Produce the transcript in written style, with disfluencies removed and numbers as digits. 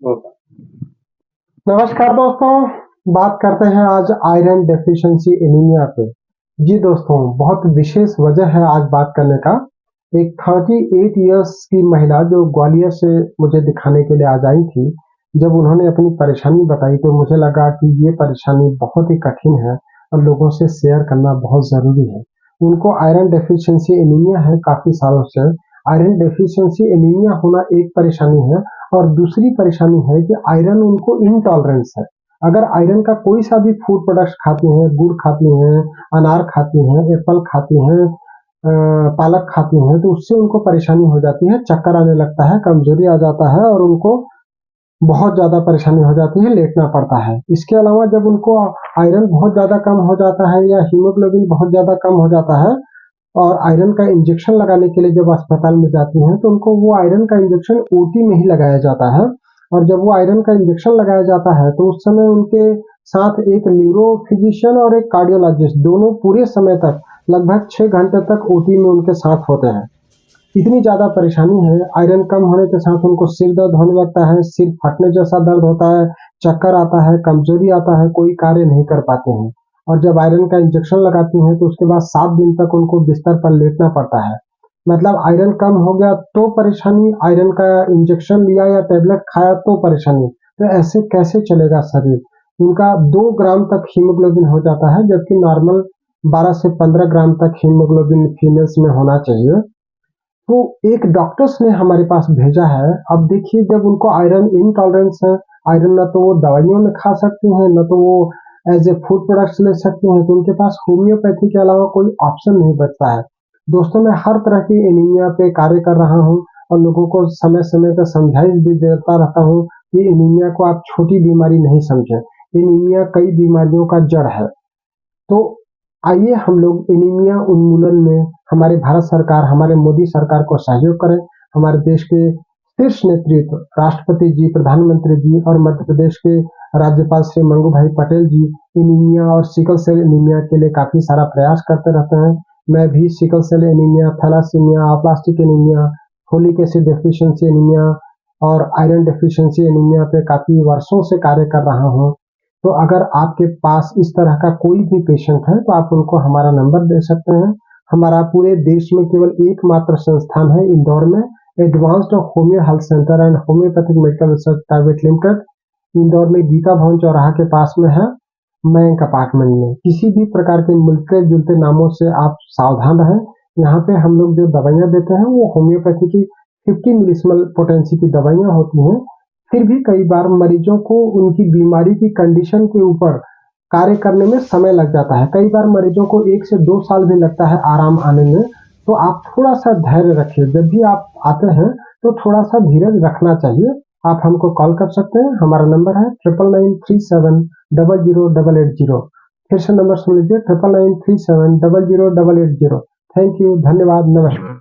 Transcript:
होता। नमस्कार दोस्तों, बात करते हैं आज आयरन डेफिशिएंसी एनीमिया पे। जी दोस्तों, बहुत विशेष वजह है आज बात करने का। एक 38 इयर्स की महिला जो ग्वालियर से मुझे दिखाने के लिए आज आई थी, जब उन्होंने अपनी परेशानी बताई तो मुझे लगा कि ये परेशानी बहुत ही कठिन है और लोगों से शेयर करना बहुत ज़रूरी है। उनको आयरन डेफिशिएंसी एनीमिया है काफ़ी सालों से। आयरन डेफिशिएंसी एनीमिया होना एक परेशानी है और दूसरी परेशानी है कि आयरन उनको इनटॉलरेंस है। अगर आयरन का कोई सा भी फूड प्रोडक्ट्स खाती हैं, गुड़ खाती हैं, अनार खाती हैं, एप्पल खाती हैं, पालक खाती हैं, तो उससे उनको परेशानी हो जाती है, चक्कर आने लगता है, कमजोरी आ जाता है और उनको बहुत ज़्यादा परेशानी हो जाती है, लेटना पड़ता है। इसके अलावा जब उनको आयरन बहुत ज़्यादा कम हो जाता है या हीमोग्लोबिन बहुत ज़्यादा कम हो जाता है और आयरन का इंजेक्शन लगाने के लिए जब अस्पताल में जाती हैं तो उनको वो आयरन का इंजेक्शन ओटी में ही लगाया जाता है। और जब वो आयरन का इंजेक्शन लगाया जाता है तो उस समय उनके साथ एक न्यूरो फिजिशियन और एक कार्डियोलॉजिस्ट दोनों पूरे समय तक लगभग 6 घंटे तक ओटी में उनके साथ होते हैं। इतनी ज़्यादा परेशानी है, आयरन कम होने के साथ उनको सिर दर्द होने लगता है, सिर फटने जैसा दर्द होता है, चक्कर आता है, कमजोरी आता है, कोई कार्य नहीं कर पाते हैं। और जब आयरन का इंजेक्शन लगाती हैं तो उसके बाद 7 दिन तक उनको बिस्तर पर लेटना पड़ता है। मतलब आयरन कम हो गया तो परेशानी, आयरन का इंजेक्शन लिया या टेबलेट खाया तो परेशानी। तो ऐसे कैसे चलेगा शरीर? उनका 2 ग्राम तक हीमोग्लोबिन हो जाता है, जबकि नॉर्मल 12 से 15 ग्राम तक हीमोग्लोबिन फीमेल्स में होना चाहिए। तो एक डॉक्टर्स ने हमारे पास भेजा है। अब देखिए, जब उनको आयरन इनटॉलरेंस है, आयरन ना तो वो दवाइयों में खा सकती हैं, ना तो वो एज ए फूड प्रोडक्ट्स ले सकती हैं, तो उनके पास होम्योपैथी के अलावा कोई ऑप्शन नहीं बचता है। दोस्तों, मैं हर तरह की एनीमिया पे कार्य कर रहा हूँ और लोगों को समय समय पर समझाइश भी देता रहता हूँ कि एनीमिया को आप छोटी बीमारी नहीं समझें। एनीमिया कई बीमारियों का जड़ है। तो आइए हम लोग एनीमिया उन्मूलन में हमारे भारत सरकार, हमारे मोदी सरकार को सहयोग करें। हमारे देश के शीर्ष नेतृत्व राष्ट्रपति जी, प्रधानमंत्री जी और मध्य प्रदेश के राज्यपाल श्री मंगू भाई पटेल जी एनीमिया और सिकल सेल एनीमिया के लिए काफी सारा प्रयास करते रहते हैं। मैं भी sickle cell anaemia, thalassaemia, aplastic anaemia, folic acid deficiency anaemia और आयरन डेफिशिएंसी एनीमिया पे काफी वर्षों से कार्य कर रहा हूँ। तो अगर आपके पास इस तरह का कोई भी पेशेंट है तो आप उनको हमारा नंबर दे सकते हैं। हमारा पूरे देश में केवल एकमात्र संस्थान है इंदौर में, advanced homeo health centre and homeopathic medical research private limited, Indore में गीता भवन चौराहा के पास में है, मयंक अपार्टमेंट में। किसी भी प्रकार के मिलते जुलते नामों से आप सावधान रहें। यहाँ पे हम लोग जो दवाइयाँ देते हैं वो होम्योपैथी की 50 मिलीसिमल पोटेंसी की दवाइयाँ होती हैं। फिर भी कई बार मरीजों को उनकी बीमारी की कंडीशन के ऊपर कार्य करने में समय लग जाता है। कई बार मरीजों को 1 से 2 साल भी लगता है आराम आने में। तो आप थोड़ा-सा धैर्य रखिए। जब भी आप आते हैं तो थोड़ा-सा धीरज रखना चाहिए। आप हमको कॉल कर सकते हैं। हमारा नंबर है 9993700880। फिर से नंबर सुन लीजिए 9993700880। थैंक यू, धन्यवाद, नमस्कार।